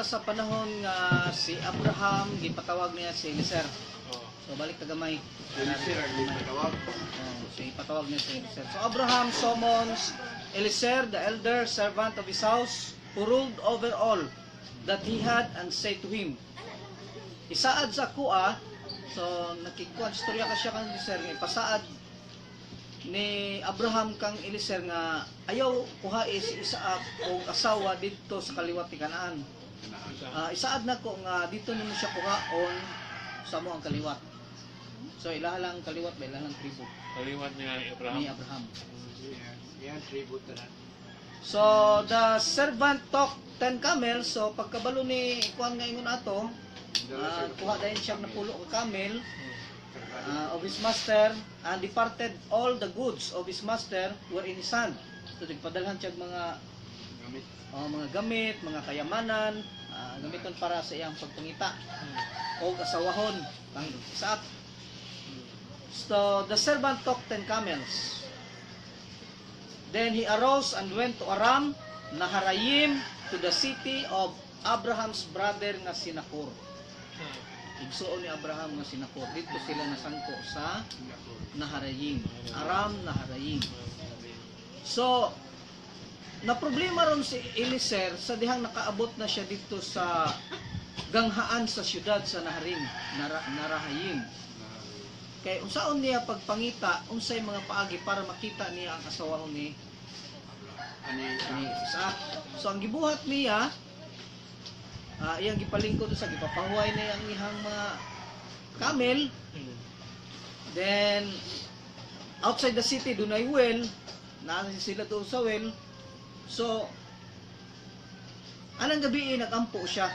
ta sa panahon nga si Abraham gipatawag niya si Eliezer. So balik ka gamay. Eliezer ang ipatawag. So ipatawag niya si Eliezer. So Abraham summons Eliezer, the elder servant of his house, who ruled over all that he had, and said to him, isaad sa kuha. So nakikuan istorya ka siya kang Eliezer nga ipasaad ni Abraham kang Eliezer nga ayaw kuhae si Isaac og asawa dito sa kaliwat ni Kanaan. Isaad na ko nga dito nimo siya kuhaon sa mo ang kaliwat. So ilaha lang kaliwat ba ilaha lang tribo. Kaliwat ni Abraham. Ni Abraham. Yan, tribute na. So the servant took 10 camels. So pagkabalo ni kuan nga ingon ato, kuha dayon siya na pulo ka camel of his master, and departed all the goods of his master were in his hand. So nagpadalhan siya mga gamit, mga kayamanan, gamiton para sa iyang pagpangita o asawahon ng Isaac. So the servant took 10 camels. Then he arose and went to Aram Naharayim, to the city of Abraham's brother nga si Nahor. Igsuon ni Abraham nga si Nahor. Dito sila nasangko sa Naharayim. Aram Naharayim. So, na problema ron si Eliezer sa dihang nakaabot na siya dito sa ganghaan sa siyudad sa Naharayim. Kay unsaon niya pagpangita unsay mga paagi para makita niya ang asawahon ni Isaac. So ang gibuhat niya iyang gipalingkod sa gipapahuway niya ang ihang mga camel. Then outside the city dunay well, naa sila doon sa well. So anang gabi nagampo siya.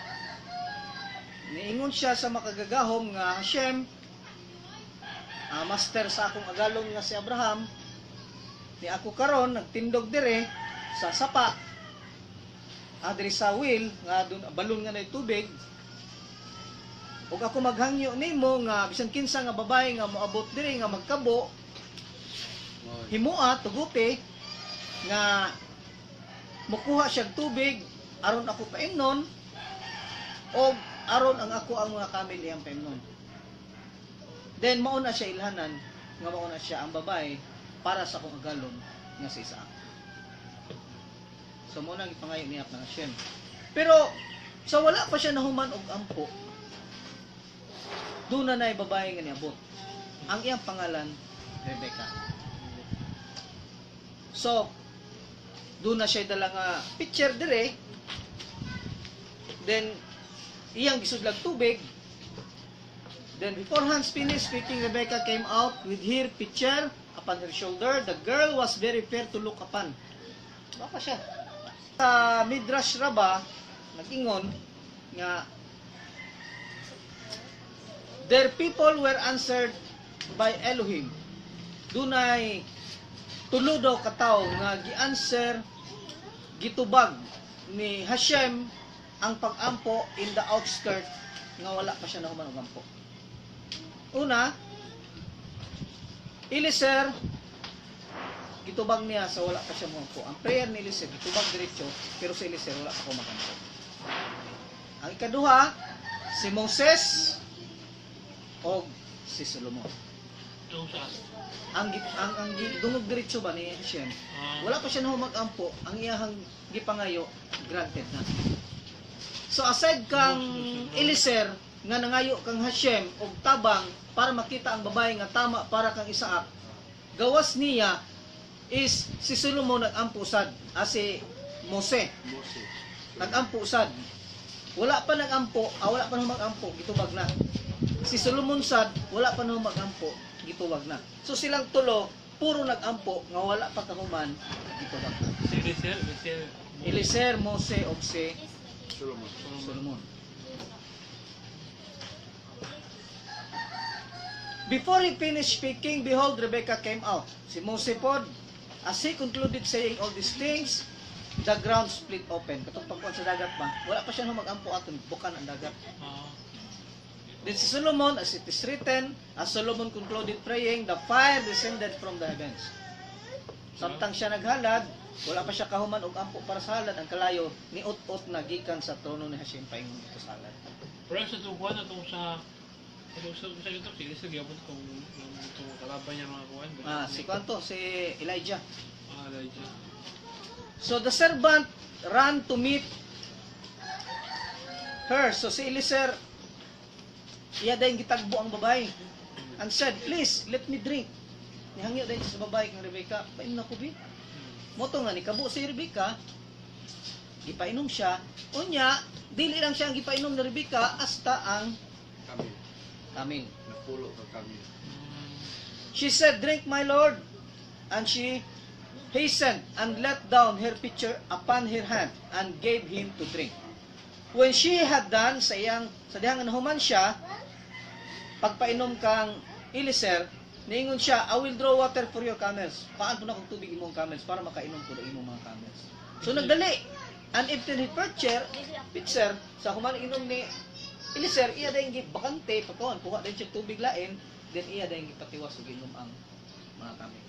Niingon siya sa makagagahom nga Hashem, master sa akong agalon nga si Abraham, ni ako karon nagtindog dire sa sapa diri sa will nga balon nga nay tubig, ug ako maghangyo nimo nga bisan kinsa nga babae nga moabot dire nga magkabo himua tuguti nga mukuha siya tubig aron ako paimnon o aron ang ako ang mga kamil iyang paimnon. Then mauna siya ilhanan nga mauna siya ang babae para sa kong agalon nga si Isaac. So muna gipangayo niya ng Hashem. Pero sa wala pa siya nahuman og ampo, doon na babae nga niabot. Ang iyang pangalan Rebecca. So doon na siya dala nga pitcher dire. Then iyang gisudlag tubig. Then before Hans finished speaking, Rebecca came out with her pitcher upon her shoulder. The girl was very fair to look upon. Baka siya. Sa Midrash Rabbah, nag-ingon nga their people were answered by Elohim. Dunay tulo daw kataw nga gi-answer, gitubag ni Hashem ang pag-ampo in the outskirt nga wala pa siya nahuman og ampo. Una, Eliezer, gitubag niya sa wala pa siya mo. Ang prayer ni Eliezer, gitubag diretso, pero si Eliezer wala pa kumakampo. Ang ikaduha, si Moses o si Solomon. Ang dungog diretso ba ni Hashem, wala pa siya na mag-ampo, ang iyahang gipangayo, granted na. So aside kang Eliezer, nga nangayo kang Hashem og tabang para makita ang babae nga tama para kang Isaac, gawas niya is si Solomon nag-ampo sad, si Mose nag-ampo sad. Wala pa nag-ampo, wala pa nang mag-ampo, gitubag na. Si Solomon sad, wala pa nang mag-ampo, gitubag na. So silang tulo puro nag-ampo nga wala pa kahuman, gitubag na. Eliezer, Mose og si Solomon. Before he finished speaking, behold, Rebecca came out. Si Mose pod, as he concluded saying all these things, the ground split open. Katong pagkuhan sa dagat ba? Wala pa siya nang mag-ampo aton, bukan ang dagat. Then si Solomon, as it is written, as Solomon concluded praying, the fire descended from the heavens. Samtang siya naghalad, Wala pa siya kahuman og ampo para sa halad, ang kalayo ni ut-ut na gikan sa trono ni Hashem paingon dito sa halad. Pero sa tukuan na itong sa ito, sige sa gyapon kung itong kalaban niya mga kuwan. Si kwanto si Elijah. Elijah. So the servant ran to meet her. So si Eliezer, iya dahil gitagbo ang babae. And said, please, let me drink. Nihangyo dahil sa babae kang Rebecca, painom na ko bi. Moto nga, nikabo si Rebecca, gipainom siya. Unya, dili lang siya ang gipainom ni Rebecca, hasta ang Kami. amin. Napulo ka kami. She said, drink my lord. And she hastened and let down her pitcher upon her hand and gave him to drink. When she had done, sa dihang nahuman siya, pagpainom kang Eliezer, niingon siya, I will draw water for your camels. Paan po na kong tubig imong camels para makainom po na imong mga camels. So nagdali. And if the pitcher, sa human inom ni Eliezer, iya dahil bakante, pagkawan, kuha dahil siya tubig lain, then iya dahil ipatiwas o inom ang mga camel.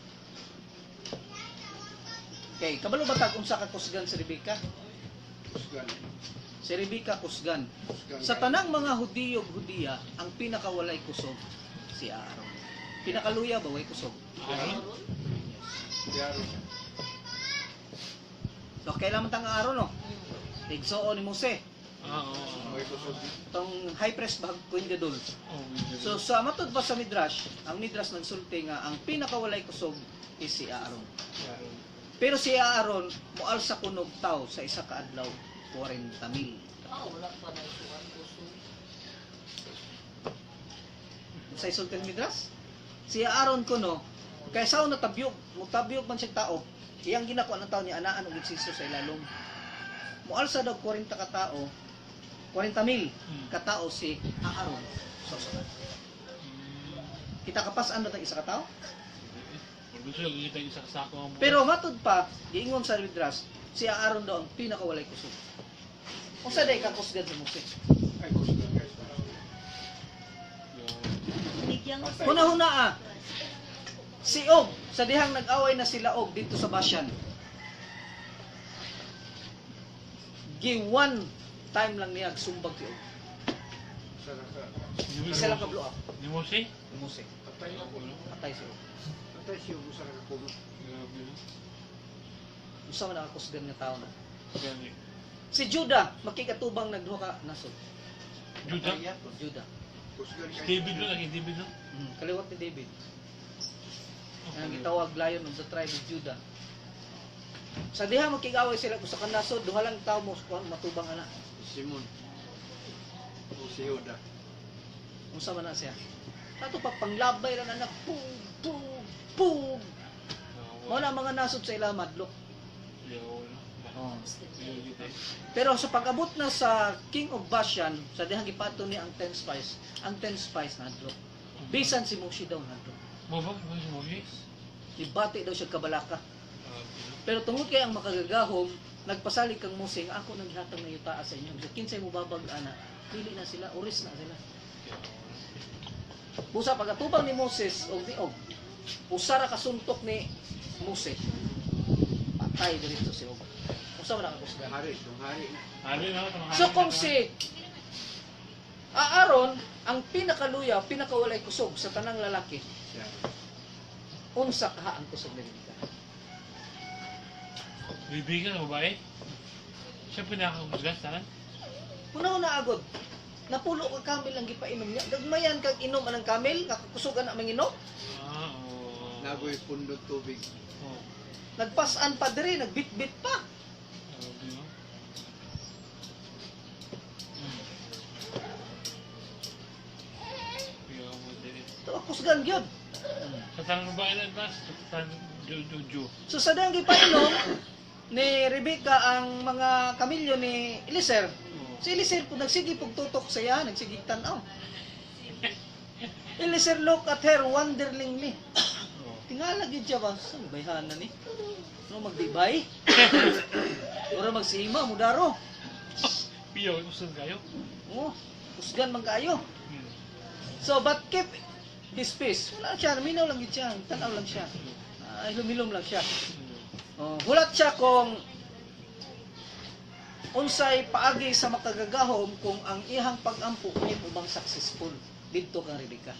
Okay, kabalo batag unsa ka kusgan si Rebecca? Kusgan. Si Rebecca kusgan. Kusgan. Sa tanang mga Hudiyo Hudiya, ang pinakawalay kusog si Aaron. Pinakaluya ba way kusog? Aaron? Yaro. So kailan man tang Aaron no? Igsuon ni Mose. Oo. May kusog. Tong high priest bahag Queen Gadol. So sa matod pa sa Midrash, ang Midrash nagsulti nga ang pinakawalay kusog is si Aaron. Yaro. Pero si Aaron mual sa kunog tao sa isa ka adlaw 40,000. Wala pa na isuan puso. Sa isulti ni Midrash, si Aaron kuno kay sao natabyog, mutabyog man siya tao. Iyang ginakuha ng tao ni anaan og eksiso sa ilalom. Mual sa daw 40 ka tao, 40,000 ka tao si Aaron. So, kita kapasan na tag isa ka tao? Gusto ko kita isa kasako ang Pero matud pa, giingon sa Midrash, si Aaron daw ang pinakawalay kusog. Unsa day ka kusgan sa Mose? Ay, kusgan guys. Bigyan mo sa Huna-huna si Og, sa dihang nag-away na sila Og dito sa Bashan. One time lang niya sumbag si Og. Saraka. Isa lang ka blow up. Ni Mose? Si Mose. Patay ako. Patay si Og. Patay siya kung saraka kuno. Grabe no? Unsa man nakakusgan nga tao na. Gani. Si Judah, makikatubang nagduha ka nasod. Judah? Judah. Kusgan guys. David no? Naging David no? Kaliwat ni David. Ang gitawag Lion of the tribe of Judah. Sa diha makigaway sila kung sa kanasod, duha lang tao mo matubang ana. Simon. O si Yoda. Unsa man na siya? Kato pa panglabay ra anak pug pug pug. Mao na mga nasod sa ila madlok. Yaw no? Oh. Yaw kita. Pero sa pag-abot na sa King of Bashan, sa dihang gipato ni ang 10 spies, ang 10 spies nadlok. Bisan si Moshe daw nadlok. Mo ba? Mo si Mose? Ibati daw siya kabalaka. Grabe no? Pero tungod kay ang makagagahom, nagpasalig kang Mose nga ako nang gihatag ng yuta sa inyo. Sa kinsay mo babag ana, dili na sila, uris na sila. Busa pagatubang ni Moses og ni Og. Usara kasuntok ni Mose. Patay dito si Og. Usa man nakakusgan. Hari. Yung hari. Hari no? So kung si Aaron ang pinakaluya, pinakawalay kusog sa tanang lalaki, Yaro. unsa ka ang kusog ni Rebecca? Bibigan na babae? Siya pinakakusgas tanan? Una-una agod, napulo ka kamel ang gipainom niya. Dagmayan kag inom anang kamel, kakakusugan na manginom. Oo. Nagoy pundot tubig. Oo. Nagpasan pa diri, nagbit-bit pa. Grabe no? Yaw mo din. Ito kusgan gyud. Sa tanang babae na advance, sa tanang Jojo. So sa dang gipainom ni Rebecca ang mga kamilyo ni Eliezer. Si Eliezer po nagsigi pug tutok sa iya, nagsigi tan-aw. Eliezer look at her wonderingly. Tingala gid siya ba sa bayhan na ni? No magdibay? Ora magsima mudaro. Piyo, usun kayo? Oh, kusgan man kaayo. Hmm. So but keep his peace. Wala siya, minaw lang gid siya, tan-aw lang siya. Ay lumilom lang siya. Hulat siya kung unsay paagi sa makagagahom kung ang iyang pag-ampo ay ubang successful didto kang Rebecca.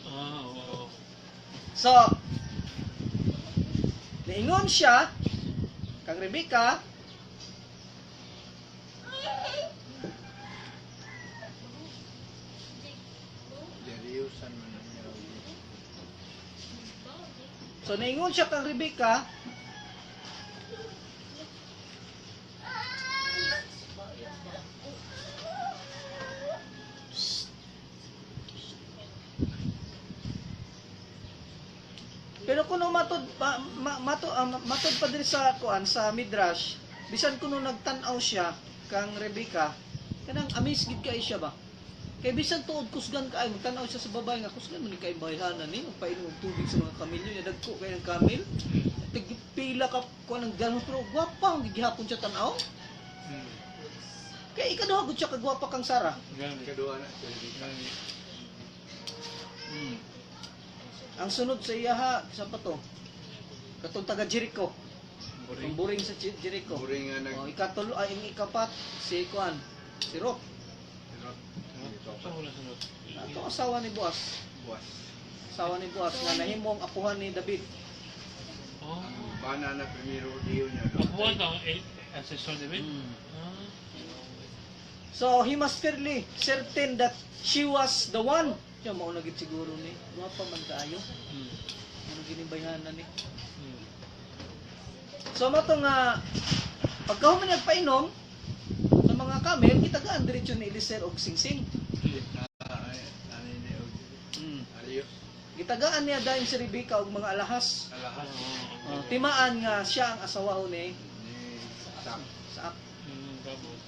Oo. So, niingon siya kang Rebecca, Dariusan man ang niya. so niingon siya kang Rebecca, pero kuno matod pa diri sa kuan sa Midrash, bisan kuno nagtan-aw siya kang Rebecca, kanang amis gid kay siya ba? Kay bisan tuod kusgan kaay magtan-aw siya sa babae nga kusgan man ni kay bayhanan ni magpainom og tubig sa mga kamilyo niya dagko kay ang kamil. Tigpila ka kuan ang galon pero gwapa ang gihapon siya tan-aw. Kay ikaduha gud siya kagwapa kang Sarah. Gani. Kadua na sa Rebecca. Gani. Ang sunod sa iya ha, sa pa to? Katong taga Jericho. Ang buring sa Jericho. Buring nga nag... Ikatulo ay ang ikapat si kuan, si Ruth. Sa wala sunod. Ato asawa ni Boaz. Buwas. Asawa ni Boaz nga nahimong apuhan ni David. Oh. Ang bana na primero diyo niya. Apuan ka ancestor David? Ah. So he must fairly certain that she was the one. Siya mao na gid siguro ni. Wapa man kaayo. Ano ginibayhanan ni. So mo to nga pagka man nagpainom sa mga kamel, kitagaan diretso ni Eliezer og singsing. Ano yun yun? Aliyo. Gitagaan niya dahil si Rebecca og mga alahas. Alahas. Timaan nga siya ang asawaho ni Ni Sam. Saak. Gabos.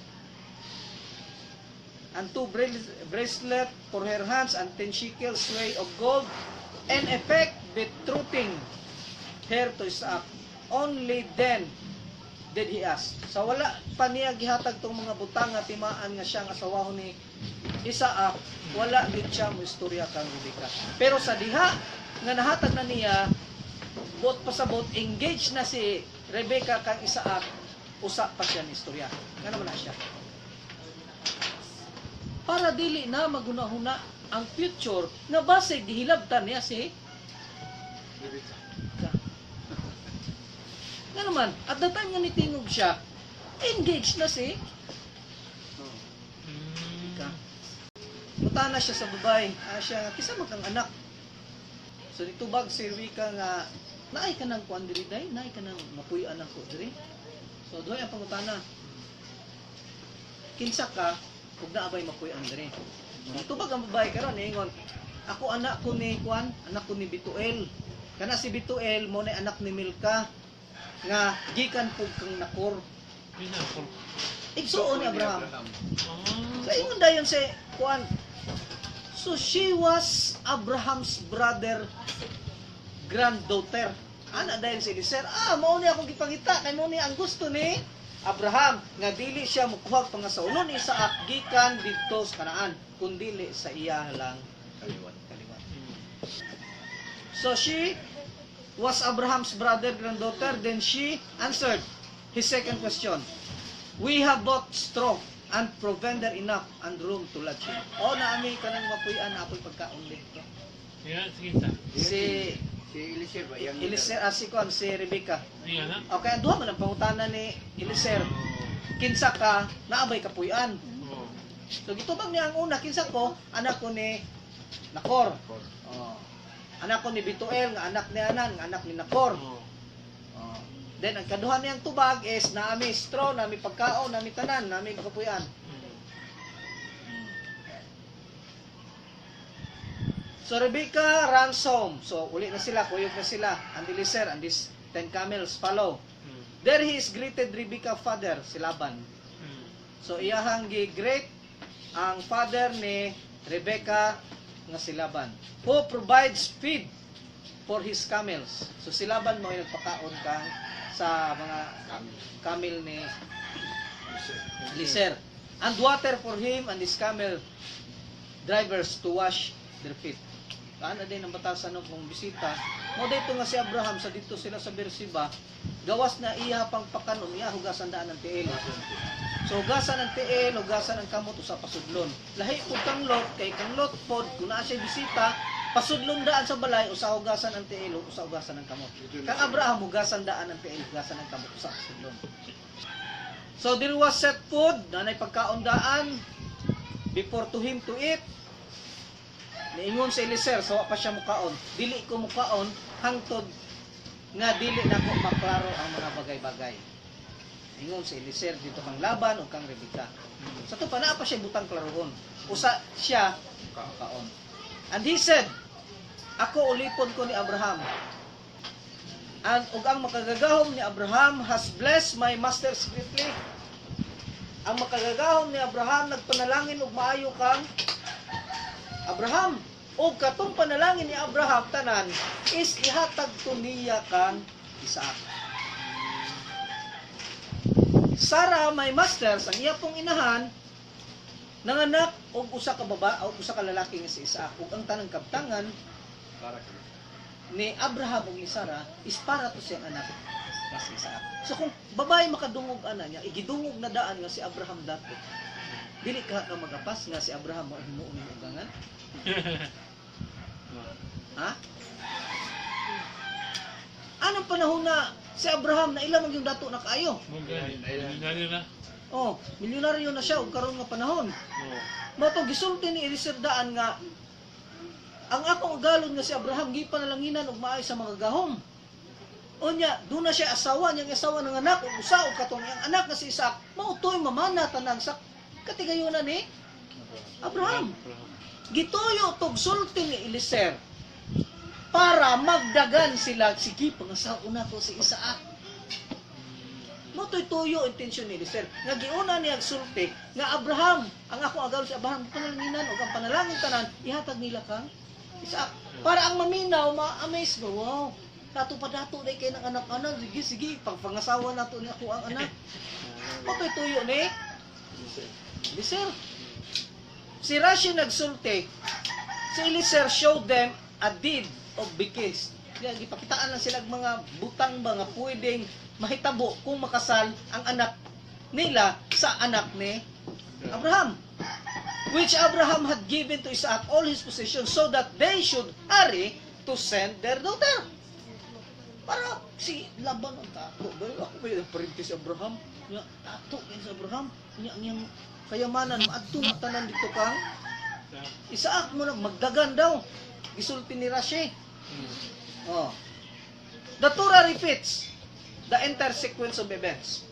And 2 bracelet for her hands and 10 shekels weight of gold, and effect betrothing her to Isaac. Only then did he ask. So wala pa niya gihatag tong mga butang nga timaan nga siya ang asawaho ni Isaac, wala gid siya mo istorya kang Rebecca. Pero sa diha nga nahatag na niya, bot pasabot engaged na si Rebecca kang Isaac, usa pa siya ni istorya. Nga naman na siya. Para dili na magunahuna ang future nga base gihilabtan niya si Rebecca. nga naman, at the time nga nitingog siya, engaged na si Rebecca. Punta na siya sa babae, siya, kisa mag ang anak. So nitubag si Rebecca nga, naay ka ng kuan diri day, naay ka ng mapuy-an ako diri. So doon ang pangutana. Kinsa ka, kung naabay mapuy-an diri. Nitubag ang babae karon ingon, ako anak ko ni kuan, anak ko ni Bituel. Kana si Bituel mo na anak ni Milka nga gikan pug kang Nakor. Pinakor. Igsuon ni Abraham. Ah. So ingon dayon si kuan. So she was Abraham's brother granddaughter. Ana dayon si Eliezer. Mao ni akong gipangita kay mao ni ang gusto ni Abraham nga dili siya mukuhag pangasaunon ni Isaac gikan didto sa Kanaan kundili sa iya lang kaliwat. So she was Abraham's brother granddaughter. Then she answered his second question. We have bought straw and provender enough and room to lodge him. Na ami kanang mapuy-an na apoy pagkaon dito. Yan, sige sa. Si Si Eliezer ba? Yang Eliezer si Rebecca. Yan ha? Okay, ang duha man ang pangutana ni Eliezer. Kinsa ka naabay kapuy-an. Oo. So gitubag niya ang una, kinsa ko, anak ko ni Nakor. Anak ko ni Bituel, nga anak ni Anan, nga anak ni Nakor. Oo. Then ang kaduha niyang tubag is naami straw, naami pagkaon, naami tanan, naami kapuy-an. So Rebecca runs home. So uli na sila, kuyog na sila. And Eliezer and these 10 camels follow. There he is greeted Rebecca father, si Laban. So iyahang gi-greet ang father ni Rebecca nga si Laban, who provides feed for his camels. So si Laban mo yung nagpakaon kang sa mga camel ni Eliezer. And water for him and his camel drivers to wash their feet. Ano din ang batasan no kung bisita. Mo dito nga si Abraham sa dito sila sa Beersheba, gawas na iya pang pakanon iya hugasan daan ng tiil. So hugasan ng tiil, hugasan ng kamot usa pasudlon. Lahi pud kang Lot kay kang Lot pod kun naa siya bisita, pasudlon daan sa balay usa hugasan ng tiil, usa hugasan ng kamot. Kang Abraham hugasan daan ng tiil, hugasan ng kamot usa pasudlon. So there was set food, nanay pagkaon daan before to him to eat. Niingon sa Eliezer, so pa siya mukaon. Dili ko mukaon hangtod nga dili nako maklaro ang mga bagay-bagay. Ingon sa Eliezer dito kang Laban o kang Rebeka. Sa to pa naa pa siya butang klarohon. Usa siya mukaon. And he said, ako ulipon ko ni Abraham. And ug ang makagagahom ni Abraham has blessed my master secretly. Ang makagagahom ni Abraham nagpanalangin og maayo kang Abraham. O katong panalangin ni Abraham tanan is ihatag to niya kang Isaac. Sarah, my master, ang iya pong inahan, nanganak og usa ka baba o usa ka lalaki nga si Isaac. Ug ang tanang kabtangan ni Abraham ug ni Sarah is para to siyang anak nga si Isaac. So kung babae makadungog ana niya, igidungog na daan nga si Abraham dato. Dili ka magapas nga si Abraham mao himuon ni ugangan. Ha? Anong panahon na si Abraham na ilang yung dato na kaayo? Milyonaryo na. Oh, milyonaryo na siya ug karon nga panahon. Oo. Mao to gisulti ni Eliezer daan nga ang akong galon nga si Abraham gipanalanginan og maay sa mga gahom. Unya, doon na siya asawa niyang asawa ng anak ug usa og katong iyang anak nga si Isaac. Mao toy mamana tanan sa katigayunan ni Abraham. Gituyo tog sulti ni Eliezer para magdagan sila, sige pangasaon na to si Isaac. Motoy tuyo intensyon ni Eliezer nga giuna niya sulti nga Abraham ang ako agaw si Abraham panalanginan o ang panalangin tanan ihatag nila kang Isaac para ang maminaw ma-amaze ba, wow, dato pa dato day kay ng anak-anak, sige pangasawa nato ni ako ang anak. Motoy tuyo ni Eliezer. Si Rashi nagsulti, si Eliezer showed them a deed of bequest. Yan, gipakitaan lang sila mga butang ba nga pwedeng mahitabo kung makasal ang anak nila sa anak ni Abraham. Which Abraham had given to Isaac all his possessions so that they should hurry to send their daughter. Para si Laban ang tato. Ako ba yung parinti si Abraham? Nga, tato yan si Abraham. Nga, ang kayamanan, maadto na tanan dito kang Isaac mo na magdagan daw. Gisulti ni Rashi. Oh. The Torah repeats the entire sequence of events.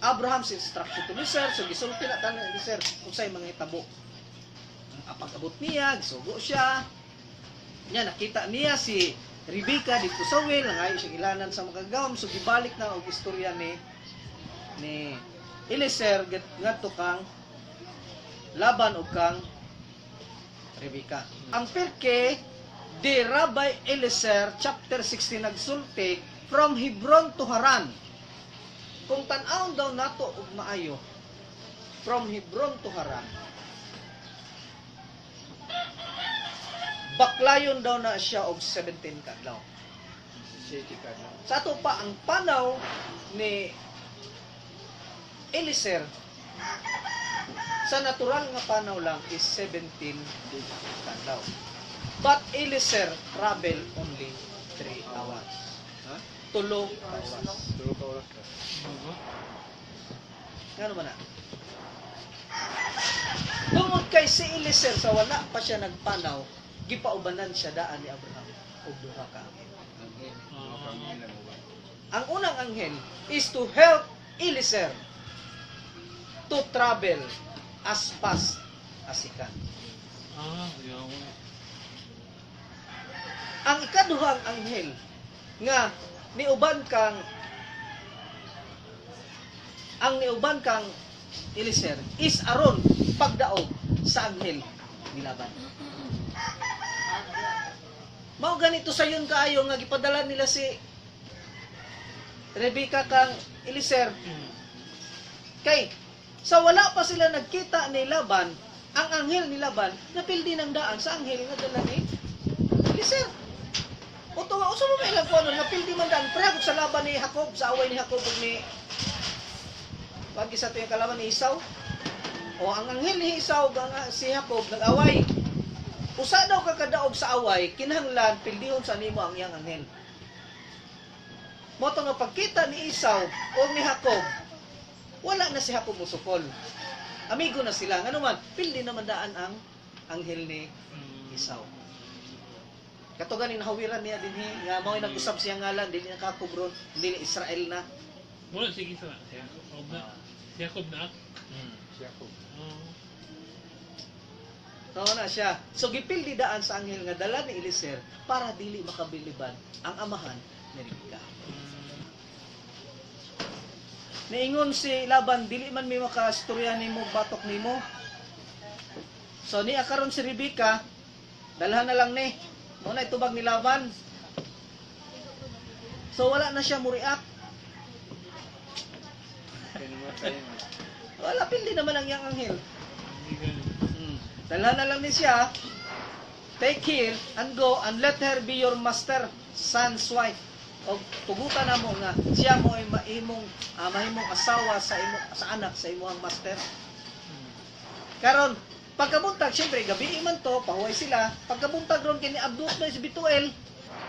Abraham's instruction to Eliezer, so gisulti na tanan ni Eliezer kung sa'y mga hitabo. Apag-abot niya, gisugo siya. Niya, nakita niya si Rebeka dito sa well, nangayo siya ilanan sa magagawam, so gibalik na og istorya ni Eliezer ngadto kang Laban o kang Rebeka. Ang perke di Rabbi Eliezer chapter 16 nagsulti from Hebron to Haran. Kung tan-awon daw nato og maayo from Hebron to Haran. Baklayon daw na siya og 17 kadlaw. Sa ato pa ang panaw ni Eliezer sa natural nga panaw lang is 17 kadlaw. But Eliezer travel only 3 hours. Ha? 3 hours. Ngano man na? Tungod kay si Eliezer sa wala pa siya nagpanaw, gipaubanan siya daan ni Abraham og duha ka anghel. Ang unang anghel is to help Eliezer to travel as fast as he can. Yaw. Ang ikaduhang anghel nga niuban kang Eliezer is aron pagdaog sa anghel ni Laban. Mao ganito sayon kaayo nga gipadala nila si Rebeka kang Eliezer. Kay sa wala pa sila nagkita ni Laban, ang anghel ni Laban napildi ng daan sa anghel nga dala ni Eliezer. Oto nga usa mo may ilang kuno nga pildi man daan pre sa laban ni Jacob, sa away ni Jacob ug ni wag isa to yung kalaban ni Esau. O ang anghel ni Esau ug ang si Jacob nag-away. Usa daw ka kadaog sa away, kinahanglan pildihon sa nimo ang iyang anghel. Moto nga pagkita ni Esau o ni Jacob, wala na si Jacob musukol. Amigo na sila. Nga naman, pildi naman daan ang anghel ni Esau. Kato ganin nahawiran niya din nga mao nag-usab siya ngalan dili na kakubron, dili Israel na. Wala, sige sa siya. Jacob na. Si Jacob na. Siya ko. Oh. Mao na siya. So gipildi daan sa anghel nga dala ni Eliezer para dili makabiliban ang amahan ni Rebecca. Niingon si Laban, dili man may makastorya nimo batok nimo. So niya karon si Rebecca, dalhan na lang ni. Mao na itubag ni Laban. So wala na siya muriak. Pinumatay mo. Wala pildi naman ang iyang anghel. Hindi ganun. Dalhan na lang ni siya. Take care and go and let her be your master, son's wife. O tugutan na mo nga siya mo ay mahimong asawa sa anak sa imong master. Karon pagkabuntag syempre gabi man to pahuway sila. Pagkabuntag ron kini abduk na si Bituel.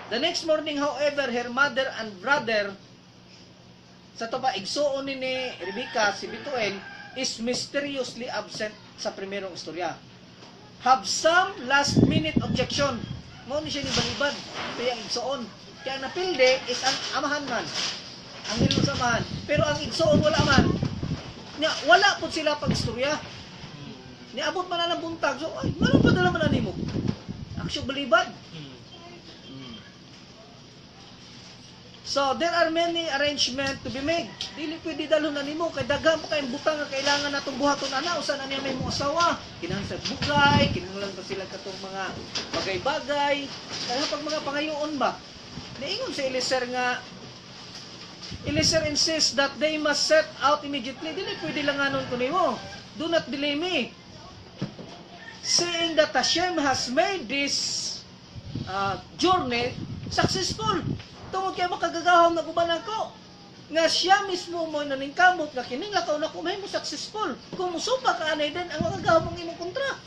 The next morning however her mother and brother sa to pa igsuon ni Rebecca si Bituel is mysteriously absent sa primerong istorya. Have some last minute objection. Mao ni siya ni balibad kaya ang igsuon. Kaya ang napilde is ang amahan man. Ang hilong sa amahan. Pero ang igsuon wala man. Wala po sila pag-istorya. Niabot man na ng buntag. So, ay, maroon pa dala man na nimo. Aksyo balibad. So, there are many arrangements to be made. Dili pwede dalo na nimo. Kay daghang pa kayong butang nga kailangan natong buhaton ana. Usa na niya may mga asawa. Kinahanglan sa bugay. Kinahanglan pa sila katong mga bagay-bagay. Kaya pag mga pangayoon ba? Niingon si Eliezer nga Eliezer insists that they must set out immediately. Dili pwede lang anon ko nimo. Do not delay me. Saying that Hashem has made this journey successful. Tungod kay makagagahom na guban ako. Nga siya mismo mo naningkamot nga kining lakaw na kumahimo successful. Kung musupa ka anay din ang makagahom ang imong kontra.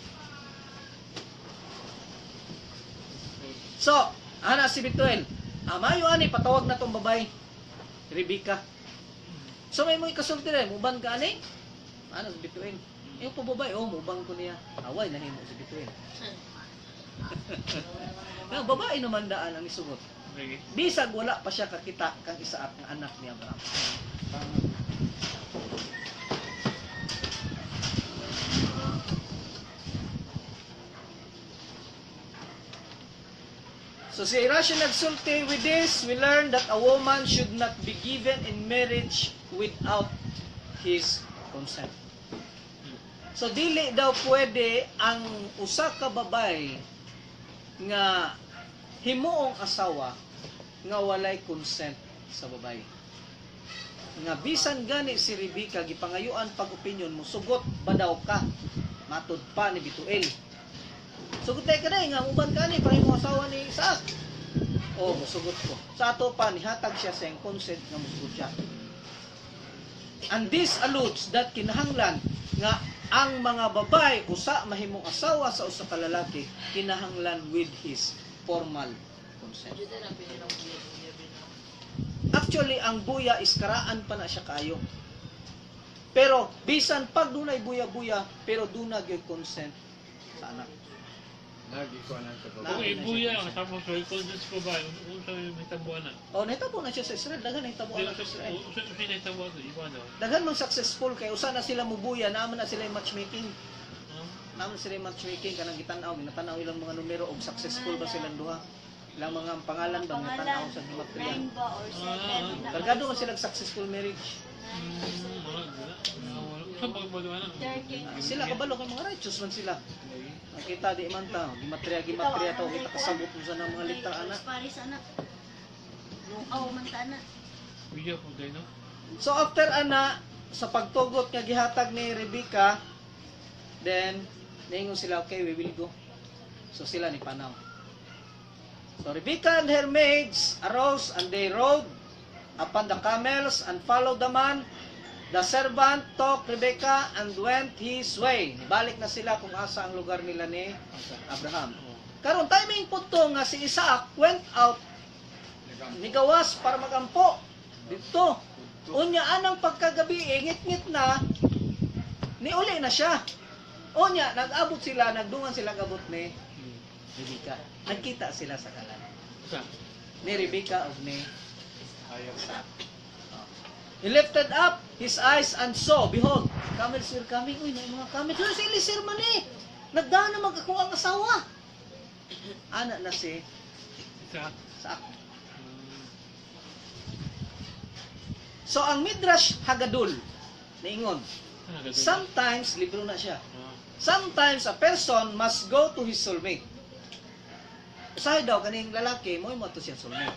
So, ana si Bituel. Amayo ani patawag na tong babay. Rebecca. So may mo ikasulti rin, muban ka ani? Ano si Bituel? Yung pababay, muban ko niya. Away na himo si Bituel. Nga babae naman daan ang isugot. Sige. Bisag wala pa siya kakita kang Isaak nga anak ni Abraham. So si Rashi nagsulti with this, we learn that a woman should not be given in marriage without his consent. So dili daw pwede ang usa ka babay nga himuong asawa nga walay consent sa babay. Nga bisan gani si Rebecca gipangayuan pag opinion mo sugot ba daw ka matud pa ni Bituel. Sugot tayo ka na nga uban ka ni para mo asawa ni Isaak. Musugot ko. Sa ato pa nihatag siya sa consent nga musugot siya. And this alludes that kinahanglan nga ang mga babay usa mahimong asawa sa usa ka lalaki kinahanglan with his formal consent. Actually, ang buya is karaan pa na siya kayo. Pero, bisan pag dunay buya-buya, pero dunay yung consent sa anak. Lagi ko na sa Kung babae. ibuya, tapos may consent pa ba? Kung sa may tabuan na. Nahitabo na siya sa Israel. Daghan nahitabo na sa Israel. Kung sa may tabuan na, iba daw. Daghan mang successful kay usa na sila mubuya, naman na sila yung matchmaking. Naman sila yung matchmaking, kanang gitanaw, ginatanaw ilang mga numero og successful ba silang duha. Ilang mga pangalan ba ginatanaw sa gematria. 9 ba or 7? Kargado man silang successful marriage. Saan pagbaluan na? Sila kabalo kay mga righteous man sila. Nakita di man ta, gimatria to, kita kasabot mo sa mga litra anak. Paris anak. Lukaw man ta anak. Buya po tayo, no? So after ana sa pagtugot nga gihatag ni Rebecca, then ningon sila, okay, we will go. So sila ni panaw. So Rebekah and her maids arose, and they rode upon the camels and followed the man. The servant took Rebekah and went his way. Balik na sila kung asa ang lugar nila ni Abraham. Karon timing po to nga si Isaac went out nigawas para magampo dito. Unya anang pagkagabi ngit-ngit na niuli na siya. Unya nag-abot sila, nagdungan sila gabot ni Rebekah. Nagkita sila sa kalan Sa? ni Rebekah ug ni Ayaw. Isaac. He lifted up his eyes and saw, behold, camels were coming. Uy, may mga camels. Uy, si Eliezer man eh. Nagdaan na magkakuha ang asawa. Anak na si Sa? Isaac. So, ang Midrash Hagadol, naingon, sometimes, libro na siya, sometimes a person must go to his soulmate. Usahay daw, kaning lalaki, mo to siya soulmate.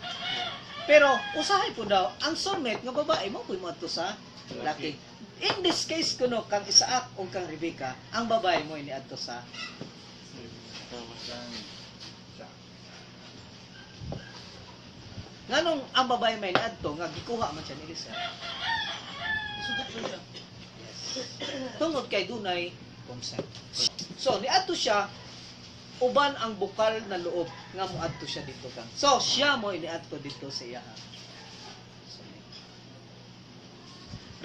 Pero, usahay po daw, ang soulmate nga babae, mo to sa lalaki. In this case, kuno, kang Isaac o kang Rebekah, ang babae mo iniadto sa nganong ang babae may niadto nga gikuha man siya ni Eliezer. Tungod kay dunay consent. So niadto siya uban ang bukal na loob nga moadto siya dito kang. So siya mo iniadto dito sa iya.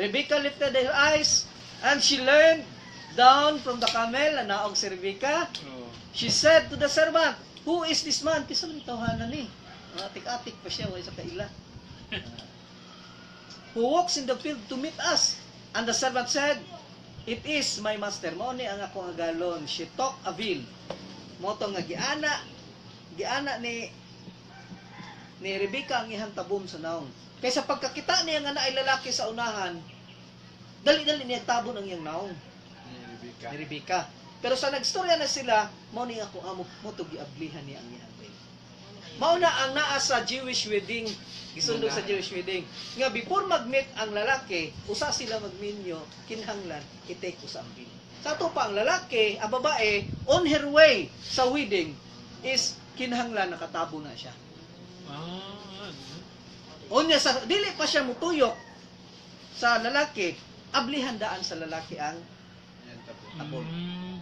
Rebekah lifted her eyes and she leaned down from the camel. Naog si Rebekah. She said to the servant, "Who is this man?" Kisa man tawhanan ni. Atik-atik pa siya, wala sa kaila. Who walks in the field to meet us? And the servant said, "It is my master." Mao ni ang ako nga galon. She took a veil. Mo to nga giana ni Rebekah ang ihang tabom sa naong. Kaysa pagkakita niya nga naay lalaki sa unahan, dali-dali niya tabon ang iyang naong ni Rebekah. Pero sa nagstorya na sila, mao ni ako amo mo to giablihan niya ang iyang veil. Mao na ang naa sa Jewish wedding, gisundog sa Jewish wedding. Nga before mag-meet ang lalaki, usa sila magminyo, kinhanglan, i-take usa ang veil. Sa ato pa ang lalaki, ang babae, on her way sa wedding, is kinhanglan nakatabo na siya. Unya sa dili pa siya mutuyok sa lalaki, ablihan daan sa lalaki ang tabon.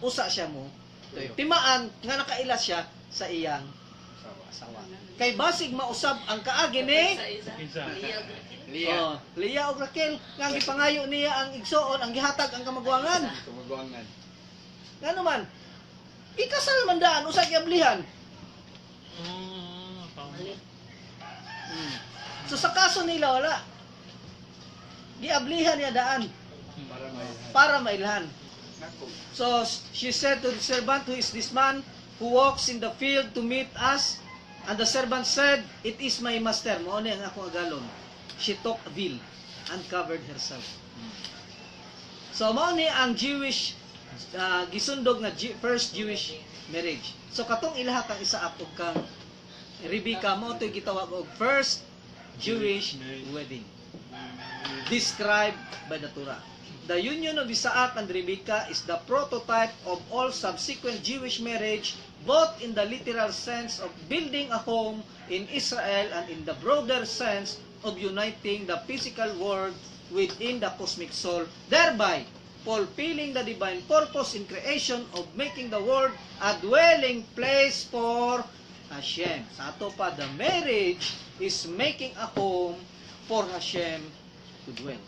Usa siya mo tuyok. Timaan nga nakailas siya sa iyang asawa. Kay basig mausab ang kaagi ni Leah ug Raquel nga gipangayo niya ang igsoon, ang gihatag ang kamagwangan. Ngano man? Ikasal man daan usa giablihan. So sa kaso nila wala. Giablihan niya daan para mailhan. So she said to the servant, "Who is this man who walks in the field to meet us?" And the servant said, "It is my master." Mao ni ang akong agalon. She took a veil and covered herself. So mao ni ang Jewish gisundog nga first Jewish marriage. So katong ilaha kang Isaac ug kang Rebekah mo to gitawag og first Jewish wedding described by the Torah. The union of Isaac and Rebekah is the prototype of all subsequent Jewish marriage, both in the literal sense of building a home in Israel and in the broader sense of uniting the physical world within the cosmic soul, thereby fulfilling the divine purpose in creation of making the world a dwelling place for Hashem. Sa ato pa, the marriage is making a home for Hashem to dwell.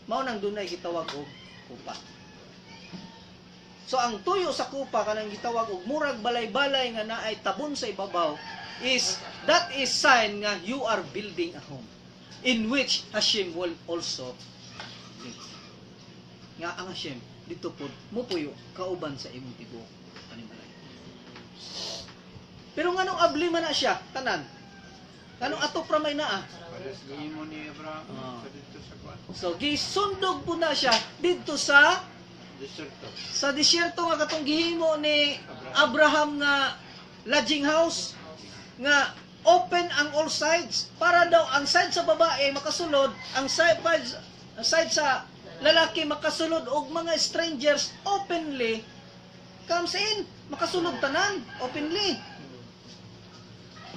Mao nang dunay gitawag og kupa. So ang tuyo sa kupa kanang gitawag og murag balay-balay nga naay tabon sa ibabaw is that is sign nga you are building a home in which Hashem will also live. Nga ang Hashem dito pod mupuyo kauban sa imong tibuok panimalay. Pero nganong abli man na siya tanan? Kanong ato pra may naa? mo ni Abraham dito sa kwan. So gisundog po na siya dito sa disyerto nga katong gihimo ni Abraham nga lodging house nga open ang all sides para daw ang side sa babae makasulod, ang side sa lalaki makasulod og mga strangers openly comes in, makasulod tanan openly.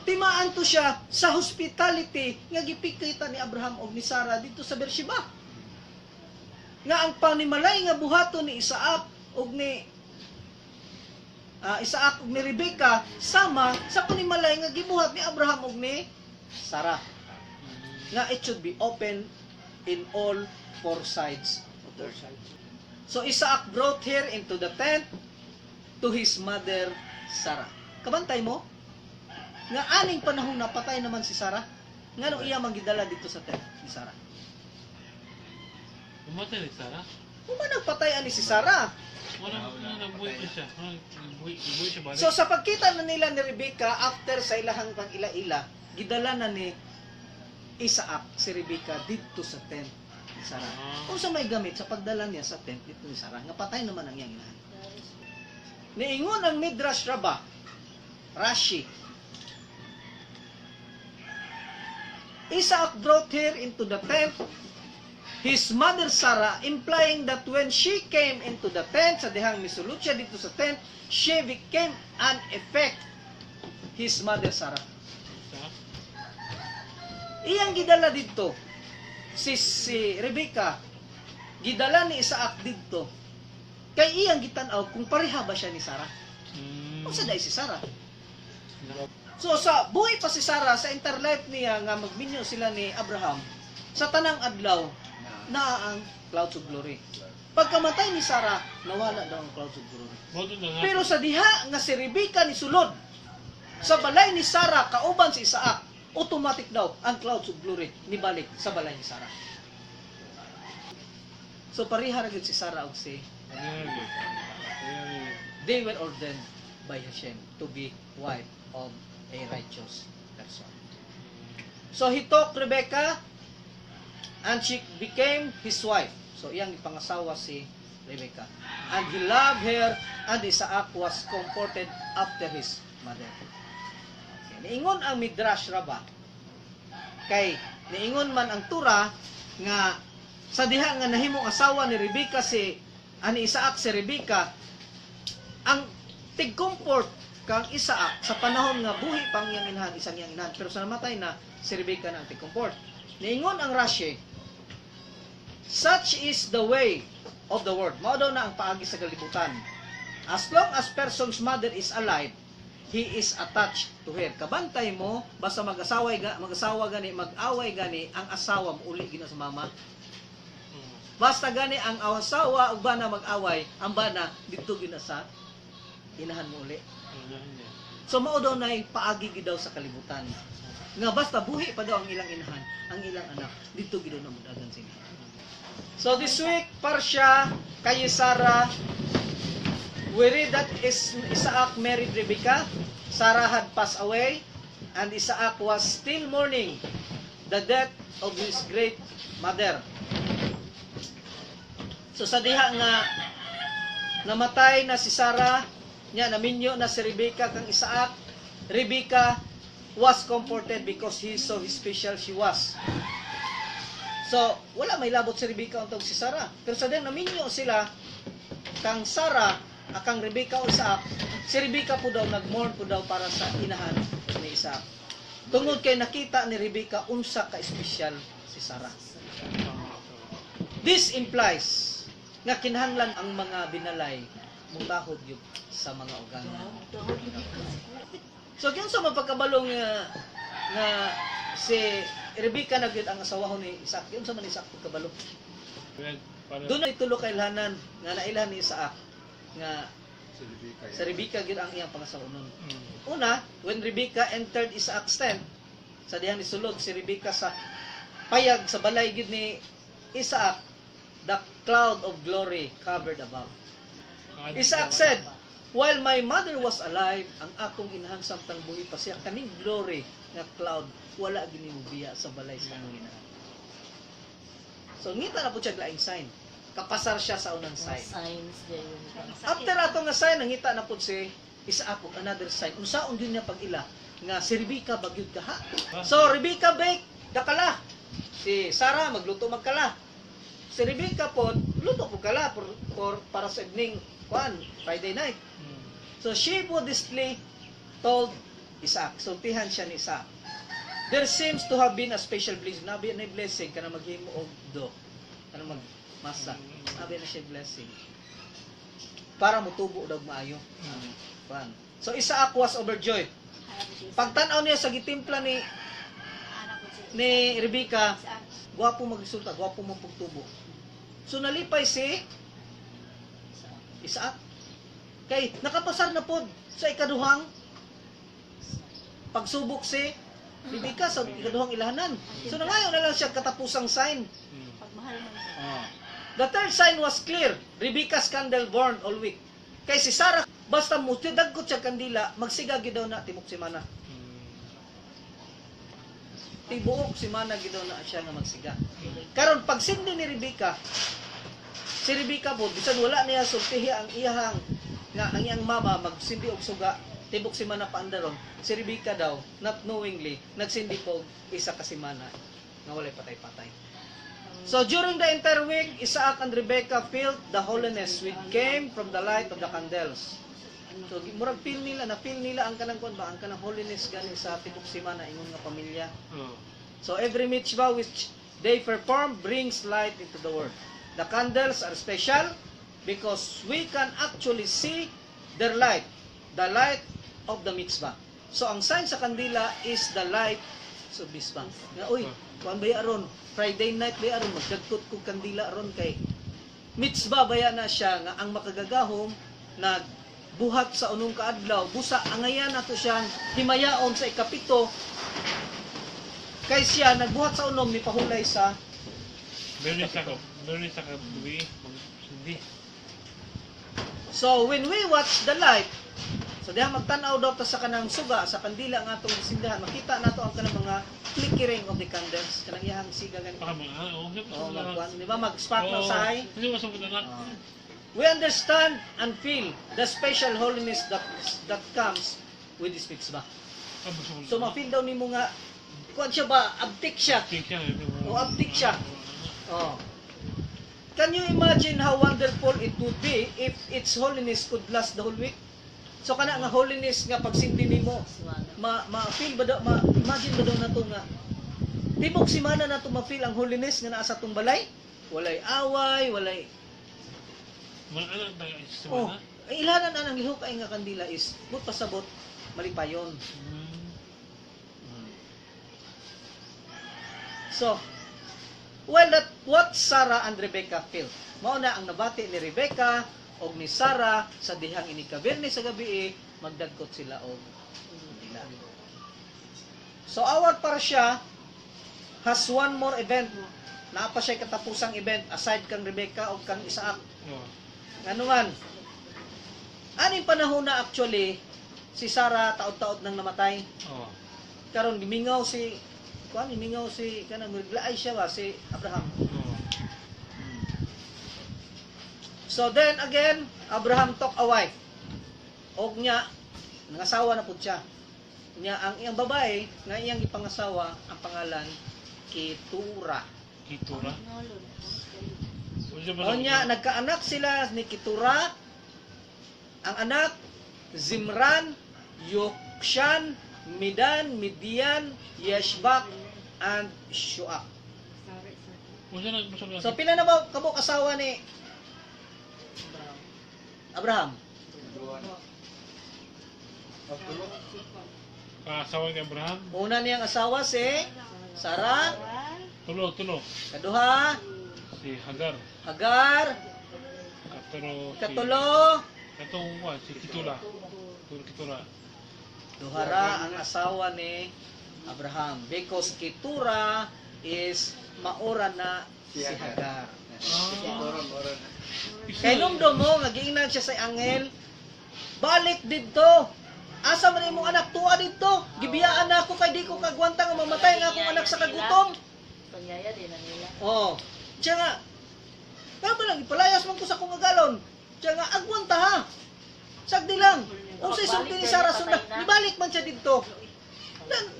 timaan to siya sa hospitality nga gipikita ni Abraham og ni Sarah dito sa Beersheba. Nga ang panimalay nga buhaton ni Isaac og ni Rebecca sama sa panimalay nga gibuhat ni Abraham og ni Sarah. Nga it should be open in all four sides. So Isaac brought her into the tent to his mother Sarah. Kabantay mo? Nga aning panahon napatay naman si Sarah. Nga nung iya magidala dito sa tent ni Sarah. Umatay ni Sarah. Kung ba nagpatay ani si Sarah? Wala nagbuhay pa siya. Nagbuhay siya balik. So sa pagkita na nila ni Rebecca after sa ilahang pang ila-ila, gidala na ni Isaac si Rebecca dito sa tent ni Sarah. Kung sa may gamit sa pagdala niya sa tent dito ni Sarah, nga patay naman ang iyang inahan. Niingon ang Midrash Rabbah, Rashi. Isaac brought her into the tent, his mother Sarah, implying that when she came into the tent, sa dihang misulot siya dito sa tent, she became an effect, his mother Sarah. Iyang gidala dito, si Rebecca, gidala ni Isaac dito, kay iyang gitanaw kung pareha ba siya ni Sarah. O sa day si Sarah. So sa buhay pa si Sarah, sa interlife niya nga magminyo sila ni Abraham, sa tanang adlaw, na ang clouds of glory. Pagkamatay ni Sarah, nawala daw ang clouds of glory. Pero sa diha nga si Rebecca ni sulod, sa balay ni Sarah, kauban si Isaac, automatic daw ang clouds of glory nibalik sa balay ni Sarah. So pareha ra gyud si Sarah ug si they were ordained by Hashem to be wife of a righteous person. So he took Rebecca and she became his wife. So iyang ipangasawa si Rebecca. And he loved her, and Isaac was comforted after his mother. Okay. Niingon ang Midrash Rabbah, kay niingon man ang Tura nga sa diha nga nahimong asawa ni Rebecca ani Isaac si Rebecca, ang tig-comfort kang Isaac sa panahon nga buhi pang iyang inahan, isang iyang inahan, pero sa namatay na si Rebecca na ang tig-comfort. Niingon ang Rashi, such is the way of the world. Mao daw na ang paagi sa kalibutan. As long as person's mother is alive, he is attached to her. Kabantay mo, basta mag-away gani, ang asawa mo uli gina sa mama. Basta gani ang asawa ug bana mag-away, ang bana dito gina sa inahan mo uli. So mao daw na paagi gid daw sa kalibutan. Nga basta buhi pa daw ang ilang inahan, ang ilang anak dito gid daw na mudagan sila. So this week, Parsha kay Sarah, we read that Isaac married Rebecca. Sarah had passed away, and Isaac was still mourning the death of his great mother. So sa diha nga namatay na si Sarah, nya naminyo na si Rebecca kang Isaac. Rebecca was comforted because he saw how special she was. So, wala may labot si Rebecca untog si Sarah. Pero sa diyang naminyo sila, kang Sarah, kang Rebecca o Isaac, si Rebecca po daw, nag-mourn po daw para sa inahan ni Isaac. Tungod kay nakita ni Rebecca, unsa ka-espesyal si Sarah. This implies nga kinahanglan ang mga binalay mutahod yun sa mga uganan. So, kung sa mapagkabalong nga si Rebecca na gyud ang asawahon ni Isaac, yun sa man Isaac pagkabalo. Doon na itulo kay ilhanan nga nailhan ni Isaac nga sa Rebecca gyud ang iyang pangasawanon. Una, when Rebecca entered Isaac's tent, sa dihang nisulod si Rebecca sa payag sa balay gyud ni Isaac, the cloud of glory covered above. Isaac said, while my mother was alive, ang akong inahan samtang buhi pa siya, kaning glory nga cloud, wala giniubiya sa balay sa mong inahan. So, ngita na po siya laing sign. Kapasar siya sa unang sign. Signs din. After ato nga sign, nangita na po si Isaac another sign. Unsaon gyud niya pag-ila nga si Rebecca bagyud ka ha. So, Rebecca bake dakala. Si Sarah magluto magkala. Si Rebecca po luto po kala para sa evening Friday night. So she modestly told Isaac. Sultihan siya ni Isaac. There seems to have been a special blessing. Nabi na blessing kana maghimo og do. Kana magmasa. Nabi na siya blessing. Para motubo daw maayo. Pan. So Isaac was overjoyed. Harap ko siya. Pagtan-aw niya sa gitimpla ni Anak ko siya. ni Rebecca, Isaac. gwapo magresulta, gwapo mo pagtubo. So nalipay si Isaac. Kay nakapasar na pod sa ikaduhang pagsubok si Rebecca sa ikaduhang ilahanan. So nangayon na lang siya katapusang sign. Pagmahal mo siya. The third sign was clear. Rebecca's candle burned all week. Kay si Sarah, basta mo dagkot siya kandila, magsigagi daw na timok si Mana. Tibuok si Mana gidaw na siya nga magsiga. Karon pag sindi ni Rebecca, si Rebecca po, bisan wala niya sultihi ang iyahang nga ang iyang mama magsindi og suga, tibok si Mana paandaron. Si Rebecca daw, not knowingly, nagsindi po isa ka si Mana nga walay patay-patay. So during the entire week, Isaac and Rebecca felt the holiness which came from the light of the candles. So murag feel nila, na-feel nila ang kanang kuan ba, ang kanang holiness gani sa tibok si Mana ingon nga pamilya. So every mitzvah which they perform brings light into the world. The candles are special because we can actually see their light, the light of the mitzvah. So ang sign sa kandila is the light sa mitzvah. Nga uy, kuan baya aron Friday night baya aron magdagkot ko kandila aron kay mitzvah baya na siya nga ang makagagahom nagbuhat sa unong kaadlaw busa angayan nato siyang himayaon sa ikapito kay siya nagbuhat sa unom ni pahulay sa Meron sa gabi, hindi. So when we watch the light, so diha magtan-aw daw ta sa kanang suga sa kandila nga atong sindahan, makita nato ang kanang mga flickering of the candles, kanang iyang siga gani. Baka mga, Oh, magkuan, di ba mag-spark na usahay? Hindi mo sabot na. We understand and feel the special holiness that comes with this mitzvah. So ma-feel daw nimo nga kuan siya ba, abtik siya. O abtik siya. Oh. Can you imagine how wonderful it would be if its holiness could last the whole week? So kana nga holiness nga pagsindi nimo, ma-feel ba daw, ma-imagine ba daw nato nga tibok si Mana nato ma-feel ang holiness nga naa sa tong balay? Walay away, walay Anak tayo sa oh, Mana. ilanan ang lihok ay nga kandila is but pasabot malipayon. So, well, what Sarah and Rebecca felt. Mao na ang nabati ni Rebecca og ni Sarah sa dihang inikabirne sa gabi magdagkot sila og dila. So our parasya has one more event. Naa pa siya katapusang event aside kang Rebecca og kang Isaac. Ano man? Aning panahon na actually si Sarah taod-taod nang namatay. Karon gimingaw si kanang naglaay siya ba si Abraham. So then again, Abraham took a wife. Og niya nangasawa na pud siya. Niya ang iyang babae nga iyang ipangasawa ang pangalan Ketura. Kitura. O niya nagkaanak sila ni Ketura. Ang anak Zimran, Yokshan, Midan, Midian, Yeshbak, and Shuak. So pila na ba kamo asawa ni Abraham? Asawa ni Abraham. Una niyang asawa si Sarah, Tulo. kaduha Si Hagar. Hagar, katulo Katong si Kitula. Kitura. duhara ang asawa ni Abraham because Ketura is maura na si Hagar. Kay nung mo nga giingnan siya sa angel, balik didto. Asa man imong anak tuwa didto? Gibiyaan na ako kay di ko kagwanta nga mamatay nga akong anak sa kagutom. Panyaya din na nila. Oh. Siya nga. Tama lang ipalayas man ko sa kong agalon. Siya nga agwanta ha. Sagdi lang. Unsay sulti ni Sarah sundan, ibalik man siya didto.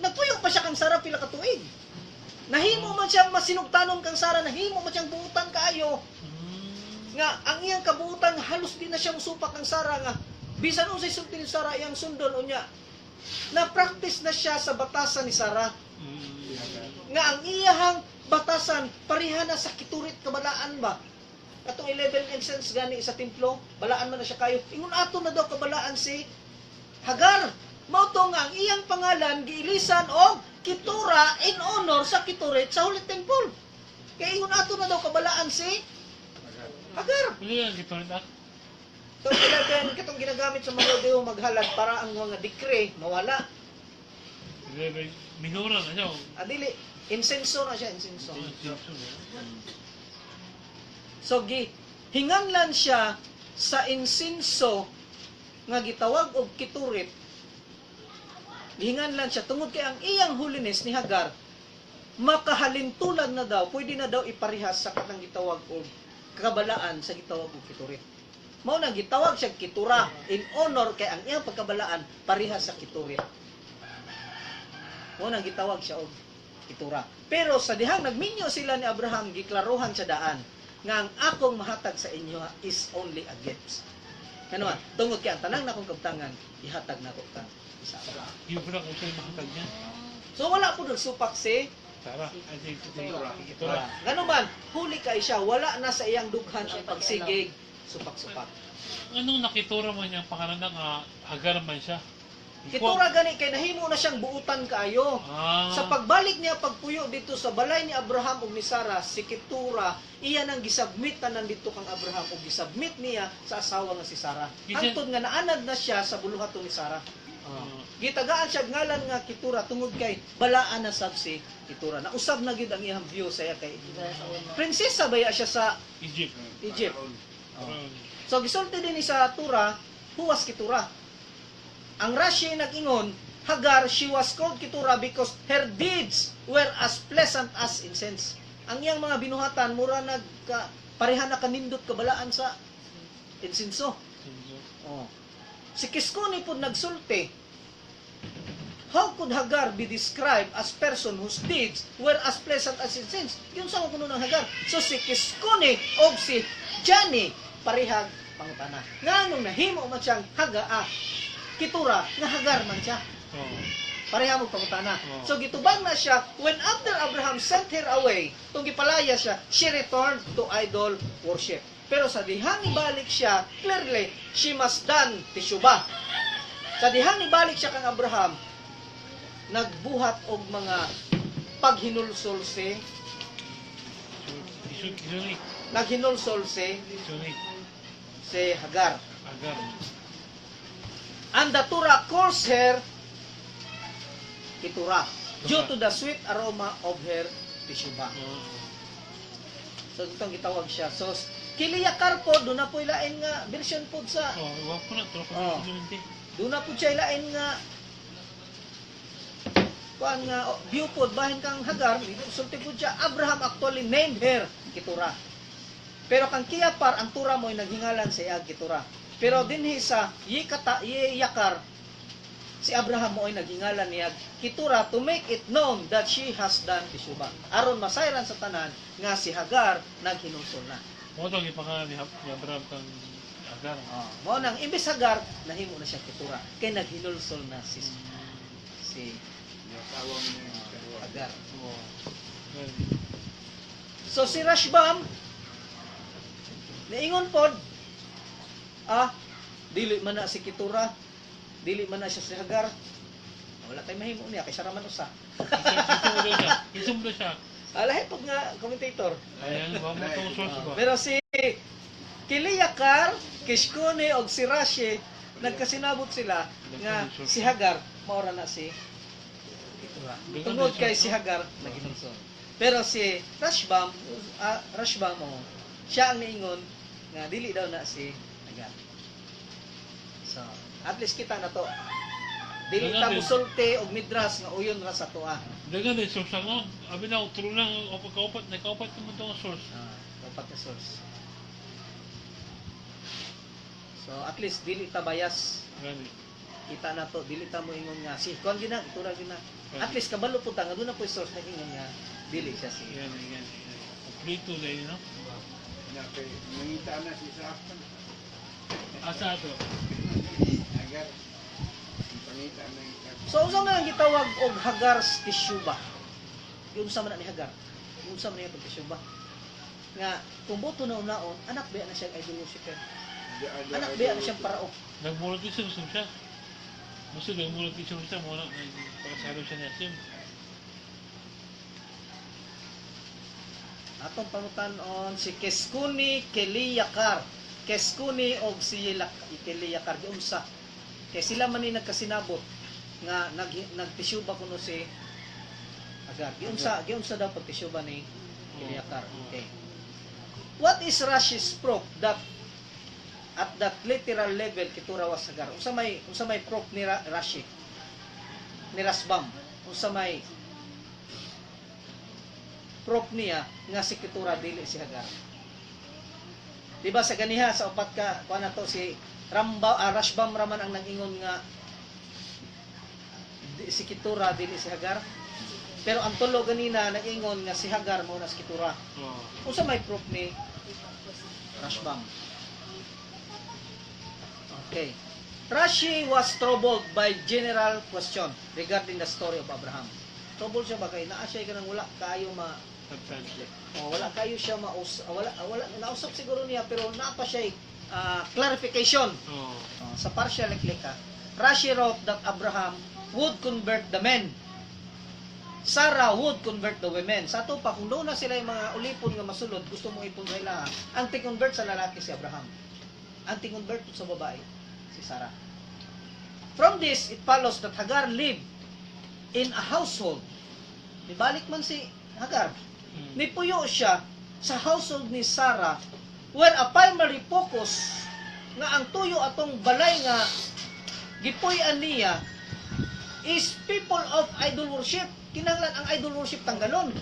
Nagpuyo pa siya kang Sarah pila ka tuig. Nahimo man siyang masinugtanon kang Sarah, nahimo man siyang buutan kaayo. Nga ang iyang kabuutan halos di na siya musupak kang Sarah nga bisan unsay sulti ni Sarah iyang sundon unya. na practice na siya sa batasan ni Sarah. Mm. Nga ang iyahang batasan pareha na sa kiturit kabalaan ba? Katong 11 incense gani sa templo, balaan man na siya kayo. Ingon ato na daw kabalaan si Hagar. Mao to nga ang iyang pangalan giilisan og Keturah in honor sa kiturit sa Holy Temple. Kaya ingon ato na daw kabalaan si Hagar. Pili ang kiturit ah. So kailangan katong ginagamit sa mga Rodeo maghalad para ang mga decree mawala. Minura na siya. Adili insenso na siya, insenso. So hinganglan siya sa insenso nga gitawag og kiturit. Gihinganlan siya tungod kay ang iyang holiness ni Hagar makahalintulag na daw, pwede na daw iparihas sa kanang gitawag og kabalaan sa gitawag og kiturit. Mao nang gitawag siya Keturah in honor kay ang iyang pagkabalaan parihas sa kiturit. Mao nang gitawag siya og Keturah. Pero sa dihang nagminyo sila ni Abraham giklaruhan sa daan nga ang akong mahatag sa inyo is only a gift. Kano man, tungod kay ang tanang nakong kabtangan ihatag nako kang isa. Yung pala kung sa'yo makatag niya. So wala po nagsupak si Sarah, I think Keturah. Keturah. Gano man, huli kay siya, wala na sa iyang dughan ang pagsigig, supak-supak. Anong nakitura mo niyang pangalan ng Hagar man siya? Keturah gani kay nahimo na siyang buutan kaayo. Ah, Sa pagbalik niya pagpuyo dito sa balay ni Abraham ug ni Sarah, si Keturah iya nang gisubmit tanan dito kang Abraham ug gisubmit niya sa asawa nga si Sarah. Hangtod nga naanad na siya sa buluhaton ni Sarah. Gitagaan siya ngalan nga Keturah tungod kay balaan na sab si Keturah. Nausab na gid ang iyang view saya kay prinsesa baya siya sa Egypt. Egypt. Pharaoh. So gisulti din ni sa Turah, who was Keturah? Ang Rashi nag-ingon, Hagar, she was called Keturah because her deeds were as pleasant as incense. Ang iyang mga binuhatan mura pareha na kanindot kabalaan sa insenso. Oh. Si Kiskuni po nagsulti, how could Hagar be described as person whose deeds were as pleasant as incense? Yun sa kuno ng Hagar. So si Kiskuni o si Johnny parehag pangutana. Nga nung nahimo man siyang Keturah nga Hagar man siya. Oh. Pareha mo pangutana. Oh. So gitubang na siya when after Abraham sent her away, tung gipalaya siya, she returned to idol worship. Pero sa dihang ibalik siya, clearly she must done teshuvah. Sa dihang ibalik siya kang Abraham, nagbuhat og mga paghinulsol si Isunik. naghinulsol si Isunik. Hagar. Hagar. And the Torah calls her Keturah due to the sweet aroma of her teshuvah. Oh. So itong gitawag siya. So kiliyakar po doon na po ilain nga version po sa Oh, wag po na. Tulog ko Oh. na sinulinti. doon na po siya ilain nga kuan nga view po bahin kang Hagar sulti po siya Abraham actually named her Keturah. Pero kang Kiyapar ang tura mo ay naghingalan sa iya Keturah. Pero dinhi sa Yakar si Abraham mo ay naghingalan niya Keturah to make it known that she has done teshuvah. Aron masayran sa tanan nga si Hagar naghinulsol na. Mo to gipangalan ni Abraham kang Hagar. Mao nang imbis Hagar nahimo na siya Keturah kay naghinulsol na si Asawa mo niya. Hagar. Oh. Well, So si Rashbam niingon pod dili man na si Keturah, dili man na siya si Hagar. Wala tay mahimo niya kay saraman usa. isumdo siya. Isumdo siya. Alahi pag nga commentator. Ayan, ba mo itong source ba? Pero si Kiliyakar, Kishkuni og si Rashi nagkasinabot sila nga si Hagar maura na si Keturah. Tungod kay si Hagar naginulsol. Pero si Rashbam siya ang niingon nga dili daw na si Hagar. So, at least kita na to. Dili ta musulti og midras nga uyon ra sa tuwa. Dagan din source nga. Abi na utro lang o pagkaupat, nakaupat naman itong source. Dapat na source. So, at least dili ta bias. Gani. Kita na to, dili ta mo ingon nga si kuan gina, itura gina. At least kabalo po ta nga doon na po yung source na ingon nga dili siya si. Yan. Complete to din, no? Nangita na si Safan. Asa to? Agar. Pangita So unsa man ang gitawag og Hagar's Teshuvah? Yung unsa man ni Hagar? Yung unsa man niya Teshuvah? Nga kung buto na unaon, anak ba na siya idol worshiper? Anak ba na siyang parao? Nag-monotheism siya. Gusto nag-monotheism siya muna. Pagkasalo siya ni Asim. Atong pangutan-on si Keskuni Keliyakar. Keskuni og si Keliyakar giunsa. Kay sila man ni nagkasinabot nga nagteshuvah kuno si Hagar. Giunsa daw pagteshuvah ni Keliyakar. Okay. What is Rashi's proof that at that literal level kitura was Hagar? Unsa may proof ni Rashi? Ni Rasbam. Unsa may proof niya nga si kitura dili si Hagar? Diba sa ganiha sa upat ka kuan nato si Rashbam raman ang nangingon nga si kitura dili si Hagar. Pero ang tulo ganina nag-ingon nga si Hagar mao na si kitura. Unsa may proof ni Rashbam? Okay. Rashi was troubled by general question regarding the story of Abraham. Troubled siya ba kay naa siya kanang wala kayo wala kayo siya wala nausap siguro niya pero naa pa siya clarification. Sa partial leklika, Rashi wrote that Abraham would convert the men. Sarah would convert the women. Sa to pa kung doon na sila yung mga ulipon nga masulod, gusto mo ipon sa ila, ang ti-convert sa lalaki si Abraham. Ang ti-convert sa babae si Sarah. From this, it follows that Hagar lived in a household. Nibalik man si Hagar. Nipuyo siya sa household ni Sarah where a primary focus nga ang tuyo atong balay nga gipuy-an niya is people of idol worship. Kinahanglan ang idol worship tanggalon.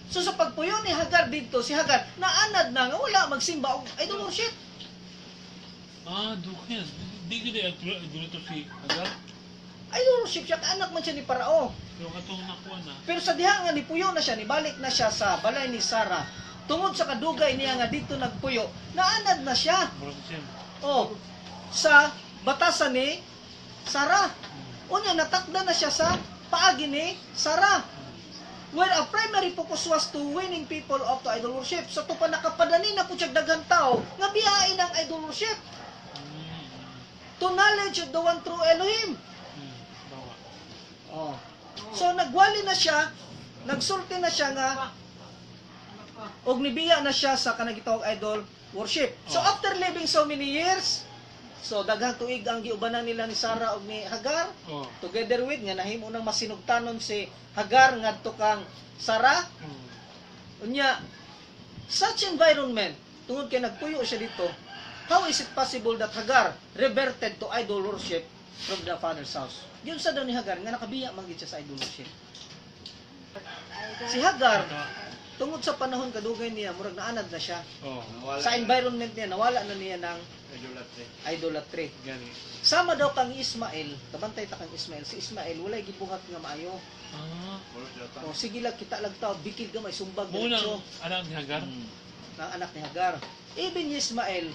So sa pagpuyo ni Hagar dito, si Hagar naanad na nga wala magsimba og idol worship. Dukyan. Di gid idol to si Hagar. Idol worship siya, kaanak man siya ni Parao. Pero katong nakuha na. Pero sa diha nga nipuyo na siya, nibalik na siya sa balay ni Sarah. Tungod sa kadugay niya nga dito nagpuyo, naanad na siya. Sa batasan ni Sarah. Unya natakda na siya sa paagi ni Sarah. Where a primary focus was to winning people of the idol worship. So to pa nakapadani na po siya daghang tao nga biyain ang idol worship. To knowledge of the one true Elohim. So nagwali na siya, nagsulti na siya nga og nibiya na siya sa kanang gitawag idol worship. So after living so many years, so daghang tuig ang giubanan nila ni Sarah og ni Hagar. Together with nga nahimo nang masinugtanon si Hagar ngadto kang Sarah. Unya such environment tungod kay nagpuyo siya dito. How is it possible that Hagar reverted to idol worship from the father's house? Yun sa daw ni Hagar nga nakabiya man gid siya sa idol worship. Si Hagar tungod sa panahon kadugay niya murag naanad na siya. Sa environment niya nawala na niya ng idolatry. Sama daw kang Ismael, kabantay ta kang Ismael. Si Ismael walay gibuhat nga maayo. Sige lang kita lang taw bikil ka may sumbag diretso. Anak ni Hagar. Ng anak ni Hagar. Even Ismael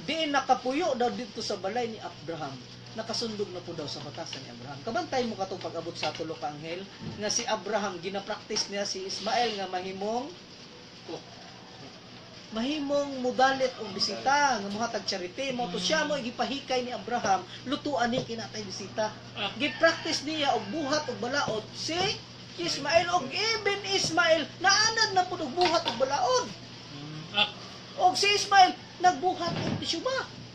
di nakapuyo daw dito sa balay ni Abraham. Nakasundog na po daw sa batasan ni Abraham. Kabantay mo katong pag-abot sa tulo ka anghel nga si Abraham gina-practice niya si Ismael nga mahimong mudalit o bisita nga muhatag charity mo to siya mo gipahikay ni Abraham lutuan ni kinatay bisita. Gi-practice niya og buhat og balaod si Ismael og even Ismael naanad na pud og buhat og balaod. Og si Ismael nagbuhat og teshuvah.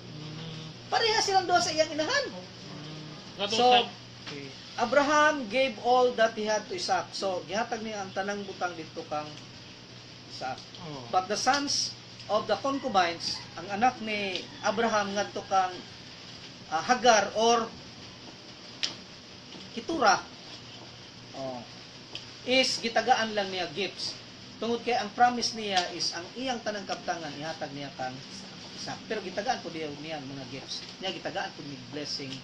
Pareha silang duha sa iyang inahan. So, Abraham gave all that he had to Isaac. So, gihatag niya ang tanang butang dito kang Isaac. But the sons of the concubines, ang anak ni Abraham ngadto kang Hagar or Keturah, is gitagaan lang niya gifts. Tungod kay ang promise niya is ang iyang tanang kabtangan ihatag niya kang Isaac. Pero gitagaan po niya mga gifts. Niya gitagaan po ni blessing.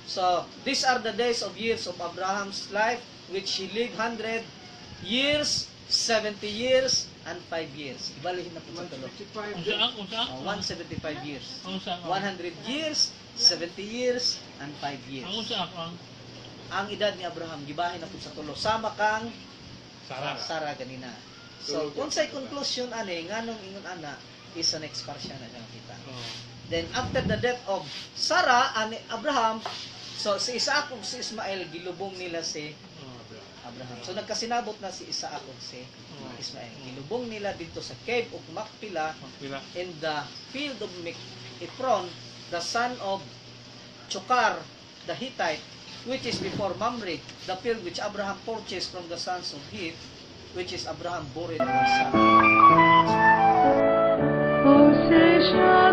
So, these are the days of years of Abraham's life, which he lived 100 years, 70 years, and 5 years. Ibalihin na po sa tulo. 175 years. 100 years, 70 years and 5 years. Ang usa ako ang Ang edad ni Abraham gibahin na pud sa tulo sama kang Sarah. Sarah ganina. So unsay conclusion ani nganong ingon ana is an exparsia na siya nakita. Oh. Then after the death of Sarah and Abraham, so si Isaac ug si Ismael gilubong nila si Oh. Abraham. So nagkasinabot na si Isaac ug si Ismael. Gilubong nila dito sa cave of Macpela Magpila. in the field of Ephron, the son of Chokar the Hittite, which is before Mamre, the field which Abraham purchased from the sons of Heth, which is Abraham buried in the son. Possession.